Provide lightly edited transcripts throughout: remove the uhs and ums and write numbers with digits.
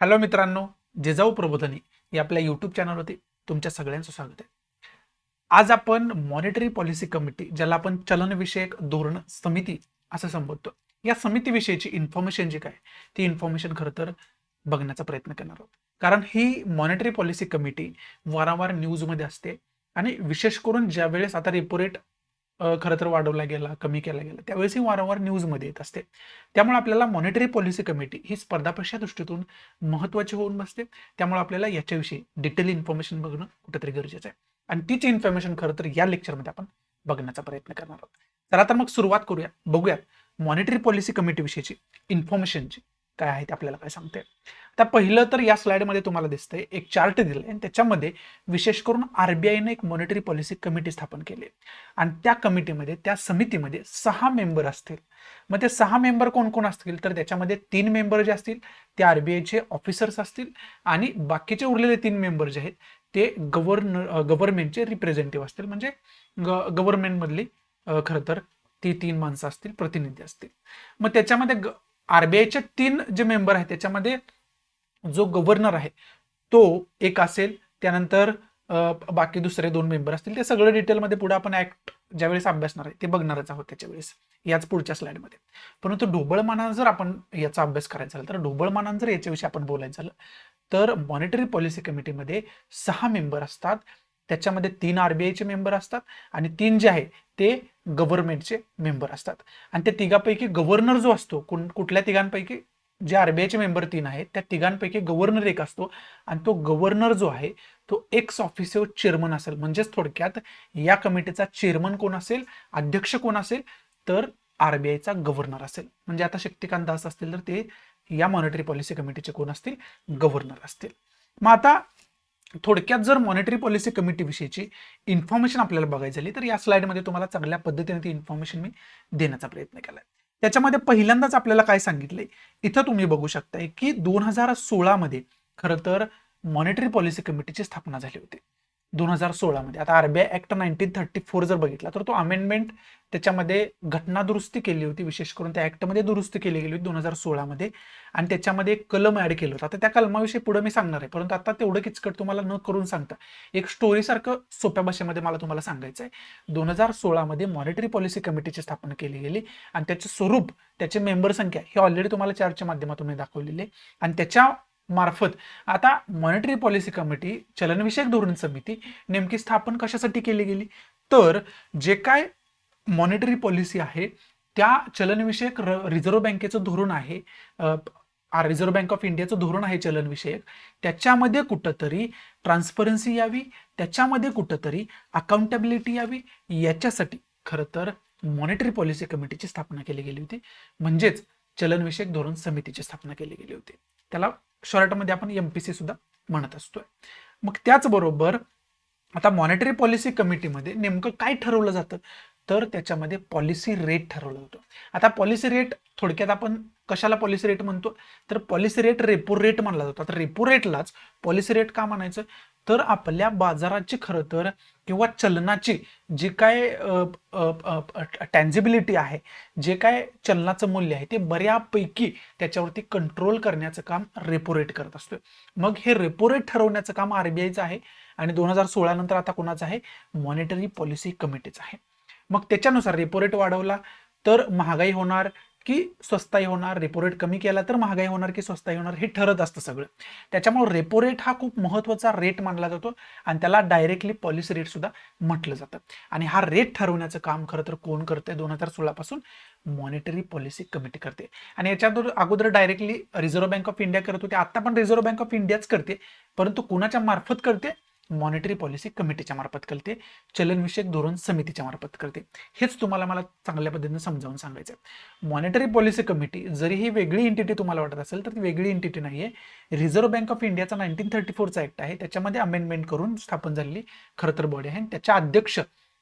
Hello मित्रांनो, जिजाऊ प्रबोधिनी या आपल्या यूट्यूब चॅनलवरती तुमच्या सगळ्यांचं स्वागत आहे. आज आपण मॉनिटरी पॉलिसी कमिटी, ज्याला आपण चलनविषयक धोरण समिती असं संबोधतो, या समितीविषयीची इन्फॉर्मेशन जी काय ती इन्फॉर्मेशन खरं तर बघण्याचा प्रयत्न करणार आहोत. कारण ही मॉनिटरी पॉलिसी कमिटी वारंवार न्यूजमध्ये असते आणि विशेष करून ज्या वेळेस आता रेपो रेट खरं तर वाढवला गेला, कमी केला गेला, त्यावेळेस ही वारंवार न्यूजमध्ये येत असते. त्यामुळे आपल्याला मॉनिटरी पॉलिसी कमिटी ही स्पर्धा परीक्षा दृष्टीतून महत्त्वाची होऊन बसते. त्यामुळे आपल्याला याच्याविषयी डिटेल इन्फॉर्मेशन बघणं कुठेतरी गरजेचं आहे आणि तीच इन्फॉर्मेशन खरं तर या लेक्चरमध्ये आपण बघण्याचा प्रयत्न करणार आहोत. चला तर मग सुरुवात करूया, बघूयात मॉनिटरी पॉलिसी कमिटी विषयीची इन्फॉर्मेशनची काय आहे ते आपल्याला काय सांगते. आता पहिलं तर या स्लाइडमध्ये तुम्हाला दिसतंय एक चार्ट दिलाय आणि त्याच्यामध्ये विशेष करून आरबीआयने एक मॉनिटरी पॉलिसी कमिटी स्थापन केली आणि त्या कमिटीमध्ये, त्या समितीमध्ये 6 मेंबर असतील. मग ते 6 मेंबर कोण कोण असतील तर त्याच्यामध्ये 3 मेंबर जे असतील ते आरबीआयचे ऑफिसर्स असतील आणि बाकीचे उरलेले 3 मेंबर जे आहेत ते गव्हर्नमेंटचे रिप्रेझेंटेटिव्ह असतील, म्हणजे गव्हर्नमेंटमधली खरं तर ती 3 माणसं असतील, प्रतिनिधी असतील. मग त्याच्यामध्ये आरबीआयचे 3 जे मेंबर आहेत त्याच्यामध्ये जो गव्हर्नर आहे तो एक असेल, त्यानंतर बाकी दुसरे 2 मेंबर असतील. ते सगळं डिटेलमध्ये पुढे आपण ऍक्ट ज्यावेळेस अभ्यासणार आहे ते बघणारच आहोत त्याच्या वेळेस, याच पुढच्या स्लाइडमध्ये. परंतु ढोबळमानानं जर आपण याचा अभ्यास करायचा झाला तर ढोबळमानानं जर याच्याविषयी आपण बोलायचं झालं तर मॉनिटरी पॉलिसी कमिटीमध्ये 6 मेंबर असतात. त्याच्यामध्ये 3 आरबीआयचे मेंबर असतात आणि 3 जे आहे ते गव्हर्नमेंटचे मेंबर असतात. आणि त्या तिघापैकी गव्हर्नर जो असतो, कुठल्या तिघांपैकी, जे आरबीआयचे मेंबर 3 आहेत त्या तिघांपैकी गव्हर्नर एक असतो आणि तो गव्हर्नर जो आहे तो एक्स ऑफिसिओ चेअरमन असेल. म्हणजेच थोडक्यात या कमिटीचा चेअरमन कोण असेल, अध्यक्ष कोण असेल तर आरबीआयचा गव्हर्नर असेल. म्हणजे आता शक्तिकांत दास असतील तर ते या मॉनिटरी पॉलिसी कमिटीचे कोण असतील, गव्हर्नर असतील. मग आता थोडक्यात जर मॉनिटरी पॉलिसी कमिटी विषयीची इन्फॉर्मेशन आपल्याला बघायची झाली तर या स्लाइडमध्ये तुम्हाला चांगल्या पद्धतीने ती इन्फॉर्मेशन मी देण्याचा प्रयत्न केलाय. त्याच्यामध्ये पहिल्यांदाच आपल्याला काय सांगितलंय इथं तुम्ही बघू शकताय की 2016 मध्ये खरं तर मॉनिटरी पॉलिसी कमिटीची स्थापना झाली होती. 2016 मध्ये. आता आरबीआय ऍक्ट 1934 जर बघितला तर तो अमेंडमेंट त्याच्यामध्ये घटना दुरुस्ती केली होती, विशेष करून त्या ऍक्टमध्ये दुरुस्ती केली गेली होती 2016 मध्ये आणि त्याच्यामध्ये एक कलम ऍड केलं होतं. आता त्या कलमाविषयी पुढे मी सांगणार आहे, परंतु आता तेवढं किचकट तुम्हाला न करून सांगता एक स्टोरी सारखं सोप्या भाषेमध्ये मला तुम्हाला सांगायचं आहे. 2016 मध्ये मॉनिटरी पॉलिसी कमिटीची स्थापना केली गेली आणि त्याचे स्वरूप, त्याची मेंबर संख्या ही ऑलरेडी तुम्हाला चार्टच्या माध्यमातून मी दाखवलेली आहे. आणि त्याच्या मार्फत आता मॉनिटरी पॉलिसी कमिटी, चलनविषयक धोरण समिती नेमकी स्थापन कशासाठी केली गेली तर जे काय मॉनिटरी पॉलिसी आहे त्या चलनविषयक रिझर्व्ह बँकेचं धोरण आहे, रिझर्व्ह बँक ऑफ इंडियाचं धोरण आहे चलनविषयक, त्याच्यामध्ये कुठंतरी ट्रान्सपरन्सी यावी, त्याच्यामध्ये कुठंतरी अकाउंटेबिलिटी यावी, याच्यासाठी खरं तर मॉनिटरी पॉलिसी कमिटीची स्थापना केली गेली होती. म्हणजेच चलनविषयक धोरण समितीची स्थापना केली गेली होती. त्याला शॉर्टमध्ये आपण एमपीसी सुद्धा म्हणत असतोय. मग त्याचबरोबर आता मॉनिटरी पॉलिसी कमिटीमध्ये नेमकं काय ठरवलं जातं तर त्याच्यामध्ये पॉलिसी रेट ठरवलं होतं. आता पॉलिसी रेट थोडक्यात आपण कशाला पॉलिसी रेट म्हणतो तर पॉलिसी रेट रेपो रेट मानला जातो. आता रेपो रेटलाच पॉलिसी रेट का म्हणायचं तर आपल्या बाजाराची खरं तर किंवा चलनाची जी काय टँजिबिलिटी आहे, जे काय चलनाचं मूल्य आहे ते बऱ्यापैकी त्याच्यावरती कंट्रोल करण्याचं काम रेपो रेट करत असतो. मग हे रेपो रेट ठरवण्याचं काम आरबीआयचं आहे आणि 2016 नंतर आता कोणाचं आहे, मॉनिटरी पॉलिसी कमिटीचं आहे. मग त्याच्यानुसार रेपो रेट वाढवला तर महागाई होणार की स्वस्ताई होणार, रेपो रेट कमी केला तर महागाई होणार की स्वस्ताई होणार, हे ठरत असतं सगळं. त्याच्यामुळे रेपो रेट हा खूप महत्त्वाचा रेट मानला जातो आणि त्याला डायरेक्टली पॉलिसी रेट सुद्धा म्हटलं जातं. आणि हा रेट ठरवण्याचं काम खरं तर कोण करते 2016 पासून, मॉनिटरी पॉलिसी कमिटी करते. आणि याच्या अगोदर directly reserve bank of India करत होते, आता पण रिझर्व्ह बँक ऑफ इंडियाच करते, परंतु कुणाच्या मार्फत करते, मॉनिटरी पॉलिसी कमिटीच्या मार्फत करते, चलनविषयक धोरण समितीच्या मार्फत करते. हेच तुम्हाला मला चांगल्या पद्धतीने समजावून सांगायचं आहे. मॉनिटरी पॉलिसी कमिटी जरी ही वेगळी एंटिटी तुम्हाला वाटत असेल तर ती वेगळी एंटिटी नाहीये. रिझर्व्ह बँक ऑफ इंडियाचा 1934चा ऍक्ट आहे, त्याच्यामध्ये अमेंडमेंट करून स्थापन झालेली खरं तर बॉडी आहे. त्याच्या अध्यक्ष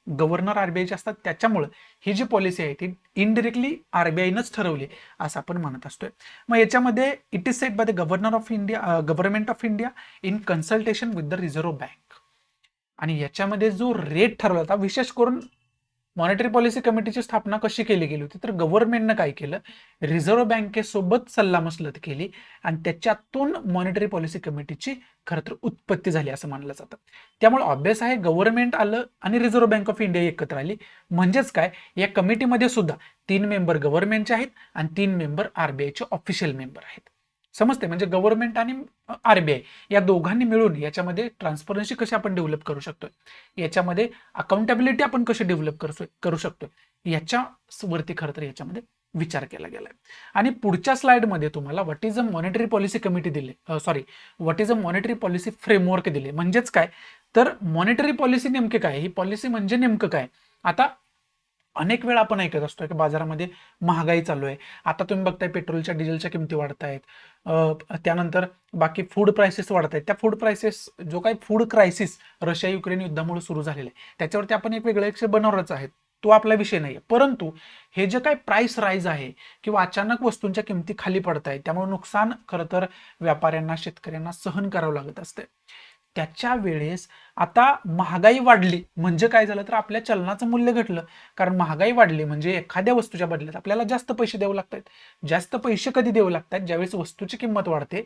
गव्हर्नर आरबीआयचे असतात. त्याच्यामुळे ही जी पॉलिसी आहे ती इनडिरेक्टली आरबीआयनंच ठरवली असं आपण म्हणत असतोय. मग याच्यामध्ये it is set by the governor of India, government of India in consultation with the reserve bank. आणि याच्यामध्ये जो रेट ठरवला होता, विशेष करून मॉनिटरी पॉलिसी कमिटीची स्थापना कशी केली गेली होती, तर गव्हर्नमेंटनं काय केलं, रिझर्व्ह बँकेसोबत सल्लामसलत केली आणि त्याच्यातून मॉनिटरी पॉलिसी कमिटीची खरं तर उत्पत्ती झाली असं मानलं जातं. त्यामुळे ऑब्वियस आहे गव्हर्नमेंट आलं आणि रिझर्व्ह बँक ऑफ इंडिया एकत्र आली. म्हणजेच काय, या कमिटीमध्ये सुद्धा 3 मेंबर गव्हर्नमेंटचे आहेत आणि 3 मेंबर आरबीआयचे ऑफिशियल मेंबर आहेत. समजते, म्हणजे गव्हर्नमेंट आणि आरबीआय या दोघांनी मिळून याच्यामध्ये ट्रान्सपरन्सी कशी आपण डेव्हलप करू शकतो, याच्यामध्ये अकाउंटेबिलिटी आपण कशी डेव्हलप करू शकतो, याच्या वरती खरं तर याच्यामध्ये विचार केला गेलाय. आणि पुढच्या स्लाइडमध्ये तुम्हाला what is a monetary policy committee दिले, what is a monetary policy framework दिले. म्हणजेच काय, तर मॉनिटरी पॉलिसी नेमके काय, ही पॉलिसी म्हणजे नेमकं काय. आता अनेक वेळा आपण ऐकत असतो की बाजारामध्ये महागाई चालू आहे. आता तुम्ही बघताय पेट्रोलच्या डिझेलच्या किमती वाढत आहेत, त्यानंतर बाकी फूड प्राइसेस वाढत आहेत. त्या फूड प्राइसेस, जो काही फूड क्रायसिस रशिया युक्रेन युद्धामुळे सुरू झालेला आहे, त्याच्यावरती आपण एक वेगळं विषय बनवणारच आहेत, तो आपला विषय नाही. परंतु हे जे काही प्राइस राईज आहे किंवा अचानक वस्तूंच्या किमती खाली पडत आहेत, त्यामुळे नुकसान खरं तर व्यापाऱ्यांना, शेतकऱ्यांना सहन करावं लागत असते. त्याच्या वेळेस आता महागाई वाढली म्हणजे काय झालं, तर आपल्या चलनाचं मूल्य घटलं. कारण महागाई वाढली म्हणजे एखाद्या वस्तूच्या बदल्यात आपल्याला जास्त पैसे द्यावे लागतात. जास्त पैसे कधी द्यावे लागतात, ज्यावेळेस वस्तूची किंमत वाढते,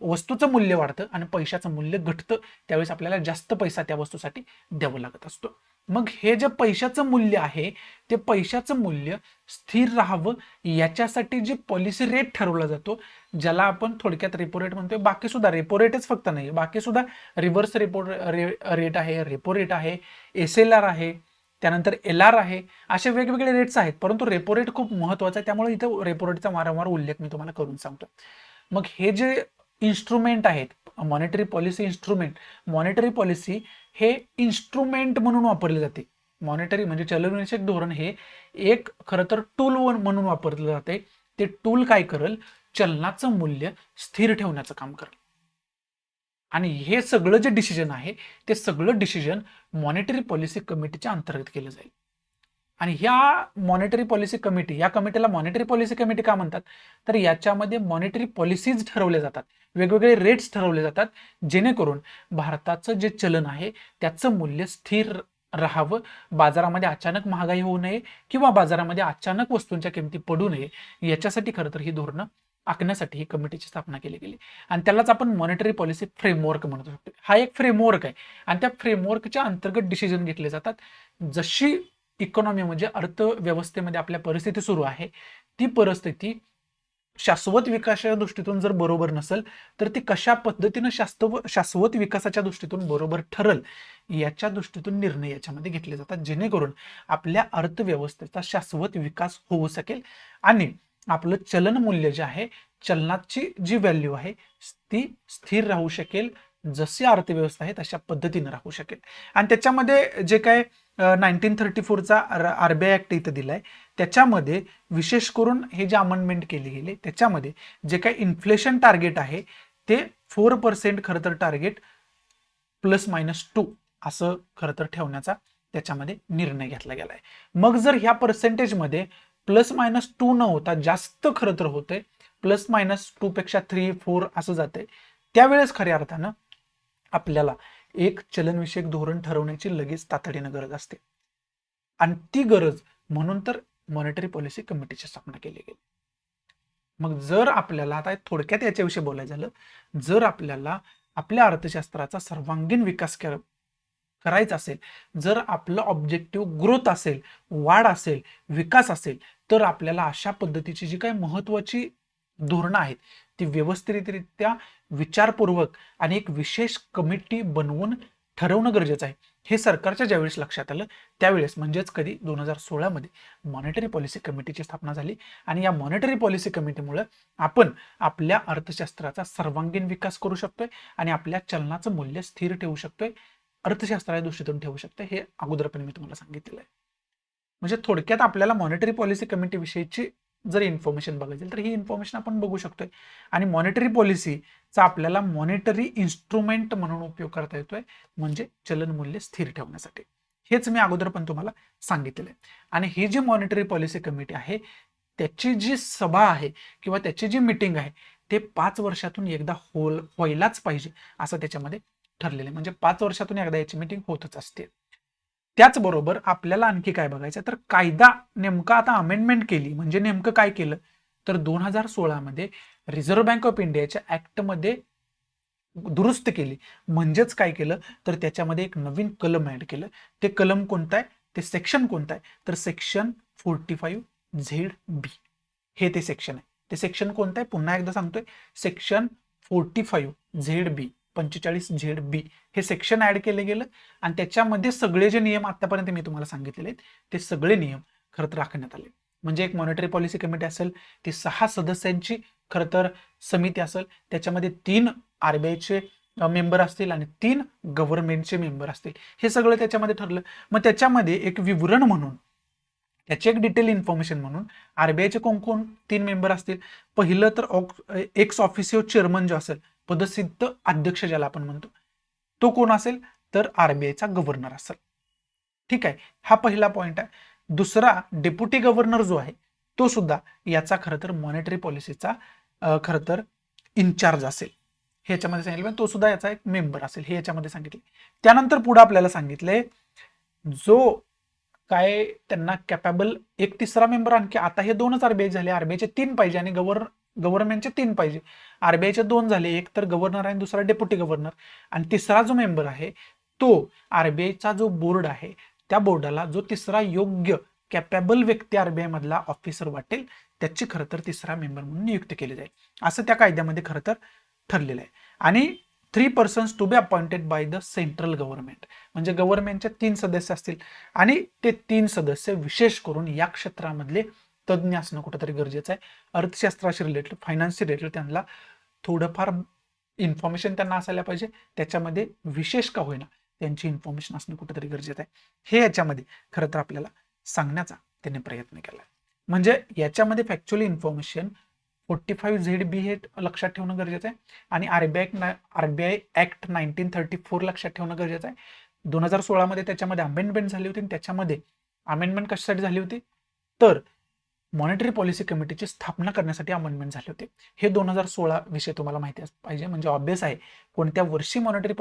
वस्तूचं मूल्य वाढतं आणि पैशाचं मूल्य घटतं, त्यावेळेस आपल्याला जास्त पैसा त्या वस्तूसाठी द्यावं लागत असतो. मग हे जे पैशाचं मूल्य आहे, ते पैशाचं मूल्य स्थिर राहावं याच्यासाठी जे पॉलिसी रेट ठरवला जातो, ज्याला आपण थोडक्यात रेपो रेट म्हणतोय. बाकी सुद्धा रेपो रेटच फक्त नाही, बाकी सुद्धा रिव्हर्स रेपो रेट आहे, रेपो रेट आहे, SLR आहे, त्यानंतर LR आहे, असे वेगवेगळे रेट्स आहेत. परंतु रेपो रेट खूप महत्वाचा आहे, त्यामुळे इथं रेपो रेटचा वारंवार उल्लेख मी तुम्हाला करून सांगतो. मग हे जे इन्स्ट्रुमेंट आहेत, monetary policy instrument, monetary policy हे इन्स्ट्रुमेंट म्हणून वापरले जाते. मॉनिटरी म्हणजे चलनविषयक धोरण हे एक खरं तर टूल म्हणून वापरलं जाते. ते टूल काय करेल, चलनाचं मूल्य स्थिर ठेवण्याचं काम करेल. आणि हे सगळं जे डिसिजन आहे, ते सगळं डिसिजन मॉनिटरी पॉलिसी कमिटीच्या अंतर्गत केलं जाईल. आणि ह्या मॉनिटरी पॉलिसी कमिटी, या कमिटीला मॉनिटरी पॉलिसी कमिटी का म्हणतात, तर याच्यामध्ये मॉनिटरी पॉलिसीज ठरवले जातात, वेगवेगळे रेट्स ठरवले जातात, जेणेकरून भारताचं जे चलन आहे त्याचं मूल्य स्थिर राहावं, बाजारामध्ये अचानक महागाई होऊ नये किंवा बाजारामध्ये अचानक वस्तूंच्या किमती पडू नये, याच्यासाठी खरं तर ही धोरणं आखण्यासाठी ही कमिटीची स्थापना केली गेली. आणि त्यालाच आपण मॉनिटरी पॉलिसी फ्रेमवर्क म्हणू शकतो. हा एक फ्रेमवर्क आहे आणि त्या फ्रेमवर्कच्या अंतर्गत डिसिजन घेतले जातात. जशी इकॉनॉमी म्हणजे अर्थव्यवस्थेमध्ये आपल्या परिस्थिती सुरू आहे, ती परिस्थिती शाश्वत विकासाच्या दृष्टीतून जर बरोबर नसेल, तर ती कशा पद्धतीनं शाश्वत विकासाच्या दृष्टीतून बरोबर ठरल, याच्या दृष्टीतून निर्णय याच्यामध्ये घेतले जातात, जेणेकरून आपल्या अर्थव्यवस्थेचा शाश्वत विकास होऊ शकेल आणि आपलं चलन मूल्य जे आहे, चलनाची जी व्हॅल्यू आहे, ती स्थिर राहू शकेल. जशी अर्थव्यवस्था आहे तशा पद्धतीनं राहू शकेल. आणि त्याच्यामध्ये जे काय 1934चा RBI ऍक्ट इथं दिलाय, त्याच्यामध्ये विशेष करून हे जे अमेंडमेंट केली गेली, त्याच्यामध्ये जे काही इन्फ्लेशन टार्गेट आहे ते 4% खरं तर टार्गेट ±2 असं खरं तर ठेवण्याचा त्याच्यामध्ये निर्णय घेतला गेलाय. मग जर ह्या पर्सेंटेजमध्ये ±2 न होता जास्त खरं तर होतंय, ±2 पेक्षा 3-4 असं जातंय, त्यावेळेस खऱ्या अर्थानं आपल्याला एक चलनविषयक धोरण ठरवण्याची लगेच तातडीनं गरज असते. आणि ती गरज म्हणून तर मॉनिटरी पॉलिसी कमिटीची स्थापना केली गेली. मग जर आपल्याला आता थोडक्यात याच्याविषयी बोलायचं झालं, जर आपल्याला आपल्या अर्थशास्त्राचा सर्वांगीण विकास करायचा असेल, जर आपलं ऑब्जेक्टिव्ह ग्रोथ असेल, वाढ असेल, विकास असेल, तर आपल्याला अशा पद्धतीची जी काही महत्वाची धोरणं आहेत ती व्यवस्थितरित्या विचारपूर्वक आणि एक विशेष कमिटी बनवून ठरवणं गरजेचं आहे. हे सरकारच्या ज्यावेळेस लक्षात आलं, त्यावेळेस म्हणजेच कधी 2016 मध्ये मॉनिटरी पॉलिसी कमिटीची स्थापना झाली. आणि या मॉनिटरी पॉलिसी कमिटीमुळे आपण आपल्या अर्थशास्त्राचा सर्वांगीण विकास करू शकतोय आणि आपल्या चलनाचं मूल्य स्थिर ठेवू शकतोय, अर्थशास्त्राच्या दृष्टीतून ठेवू शकतोय. हे अगोदरपणे मी तुम्हाला सांगितलेलं आहे. म्हणजे थोडक्यात आपल्याला मॉनिटरी पॉलिसी कमिटी विषयीची जर इन्फॉर्मेशन बघायची तर ही इन्फॉर्मेशन आपण बघू शकतोय. आणि मॉनिटरी पॉलिसीचा आपल्याला मॉनिटरी इन्स्ट्रुमेंट म्हणून उपयोग करता येतोय, म्हणजे चलन मूल्य स्थिर ठेवण्यासाठी. हेच मी अगोदर पण तुम्हाला सांगितलेलं आहे. आणि ही जी मॉनिटरी पॉलिसी कमिटी आहे, त्याची जी सभा आहे किंवा त्याची जी मीटिंग आहे, ते 5 वर्षातून एकदा व्हायलाच पाहिजे असं त्याच्यामध्ये ठरलेलं आहे. म्हणजे 5 वर्षातून एकदा याची मीटिंग होतच असते. त्याचबरोबर आपल्याला आणखी काय बघायचं तर कायदा नेमका आता अमेंडमेंट केली म्हणजे नेमकं काय केलं तर 2016 मध्ये रिझर्व्ह बँक ऑफ इंडियाच्या ऍक्टमध्ये दुरुस्त केली. म्हणजेच काय केलं तर त्याच्यामध्ये एक नवीन कलम ऍड केलं. ते कलम कोणतं आहे, ते सेक्शन कोणतं आहे तर सेक्शन 45ZB हे ते सेक्शन आहे. ते सेक्शन कोणतं आहे पुन्हा एकदा सांगतोय, सेक्शन 45ZB 45ZB हे सेक्शन ऍड केले गेलं आणि त्याच्यामध्ये सगळे जे नियम आतापर्यंत मी तुम्हाला सांगितलेले आहेत ते सगळे नियम खरं तर राखण्यात आले. म्हणजे एक मॉनिटरी पॉलिसी कमिटी असेल ती 6 सदस्यांची खरं तर समिती असेल, त्याच्यामध्ये 3 आरबीआयचे मेंबर असतील आणि 3 गव्हर्नमेंटचे मेंबर असतील. हे सगळं त्याच्यामध्ये ठरलं. मग त्याच्यामध्ये एक विवरण म्हणून त्याची एक डिटेल इन्फॉर्मेशन म्हणून आरबीआयचे कोण कोण 3 मेंबर असतील. पहिलं तर एक्स ऑफिसिओ चेअरमन जो असेल, पदसिद्ध अध्यक्ष ज्याला आपण म्हणतो, तो कोण असेल तर आरबीआयचा गव्हर्नर असेल. ठीक आहे, हा पहिला पॉइंट आहे. दुसरा डेप्युटी गव्हर्नर जो आहे तो सुद्धा याचा खरं तर मॉनिटरी पॉलिसीचा खरं तर इन्चार्ज असेल हे याच्यामध्ये सांगितलं. तो सुद्धा याचा एक मेंबर असेल हे याच्यामध्ये सांगितले. त्यानंतर पुढे आपल्याला सांगितलंय जो काय त्यांना कॅपेबल एक तिसरा मेंबर आणखी, आता हे 2च आरबीआय झाले, आरबीआयचे 3 पाहिजे आणि गव्हर्नमेंटचे 3 पाहिजे. आरबीआयचे 2 झाले, एक तर गव्हर्नर आणि दुसरा डेप्युटी गव्हर्नर. आणि तिसरा जो मेंबर आहे तो आरबीआयचा जो बोर्ड आहे त्या बोर्डाला जो तिसरा योग्य कॅपेबल व्यक्ती आरबीआय मधला ऑफिसर वाटेल त्याची खरं तर तिसरा मेंबर म्हणून नियुक्ती केली जाईल असं त्या कायद्यामध्ये खरं तर ठरलेलं आहे. आणि 3 persons to be appointed by the central government म्हणजे गव्हर्नमेंटचे 3 सदस्य असतील आणि ते 3 सदस्य विशेष करून या क्षेत्रामधले तज्ज्ञ असणं कुठेतरी गरजेचं आहे. अर्थशास्त्राशी रिलेटेड, फायनान्सशी रिलेटेड त्यांना थोडंफार इन्फॉर्मेशन त्यांना असायला पाहिजे. त्याच्यामध्ये विशेष का होईना त्यांची इन्फॉर्मेशन असणं कुठेतरी गरजेचं आहे. हे याच्यामध्ये खरं तर आपल्याला सांगण्याचा त्यांनी प्रयत्न केला. म्हणजे याच्यामध्ये फॅक्च्युअली इन्फॉर्मेशन 45ZB हे लक्षात ठेवणं गरजेचं आहे आणि आरबीआय ऍक्ट 1934 लक्षात ठेवणं गरजेचं आहे. 2016 मध्ये त्याच्यामध्ये अमेंडमेंट झाली होती आणि त्याच्यामध्ये अमेंडमेंट कशासाठी झाली होती तर मॉनिटरी पॉलिसी कमिटीची स्थापना करण्यासाठी अमेंडमेंट झाले होते. हे 2016 विषय तुम्हाला माहिती पाहिजे. म्हणजे ऑब्वियस आहे कोणत्या वर्षी मॉनिटरी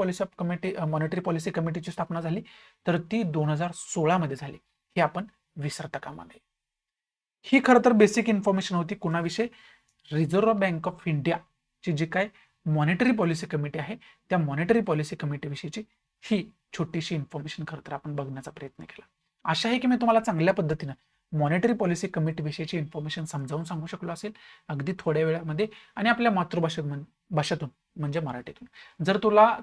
पॉलिसी कमिटीची स्थापना झाली तर ती 2016 मध्ये झाली. हे आपण विसरता कामा नये. ही खरं तर बेसिक इन्फॉर्मेशन होती कुणाविषयी, रिझर्व्ह बँक ऑफ इंडियाची जी काय मॉनिटरी पॉलिसी कमिटी आहे त्या मॉनिटरी पॉलिसी कमिटी विषयीची ही छोटीशी इन्फॉर्मेशन खरं तर आपण बघण्याचा प्रयत्न केला. आशा आहे की मी तुम्हाला चांगल्या पद्धतीनं मॉनिटरी पॉलिसी कमिटी विषयीची इन्फॉर्मेशन समजावून सांगू शकलो असेल अगदी थोड्या वेळामध्ये आणि आपल्या भाषेतून म्हणजे मराठीतून. जर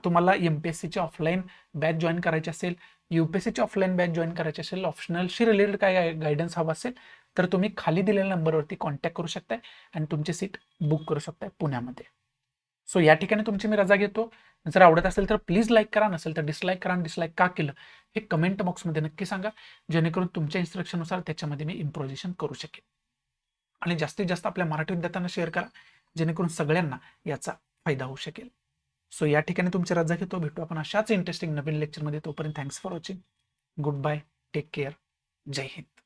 तुम्हाला एमपीएससीची ऑफलाईन बॅच जॉईन करायची असेल, यूपीएससीची ऑफलाईन बॅच जॉईन करायची असेल, ऑप्शनलशी रिलेटेड काय गायडन्स हवा असेल तर तुम्ही खाली दिलेल्या नंबरवरती कॉन्टॅक्ट करू शकताय आणि तुमची सीट बुक करू शकताय पुण्यामध्ये. सो या ठिकाणी तुमची मी रजा घेतो. जर आवडत असेल तर प्लीज लाईक करा, नसेल तर डिसलाईक करा. आणि डिसलाईक का केलं हे कमेंट बॉक्समध्ये नक्की सांगा जेणेकरून तुमच्या इन्स्ट्रक्शननुसार त्याच्यामध्ये मी इम्प्रोव्हिजेशन करू शकेन. आणि जास्तीत जास्त आपल्या मराठी विद्यार्थ्यांना शेअर करा जेणेकरून सगळ्यांना याचा फायदा होऊ शकेल. सो या ठिकाणी तुमची रजा घेतो. भेटू आपण अशाच इंटरेस्टिंग नवीन लेक्चरमध्ये. तोपर्यंत thanks for watching. Good bye, take care, जय हिंद.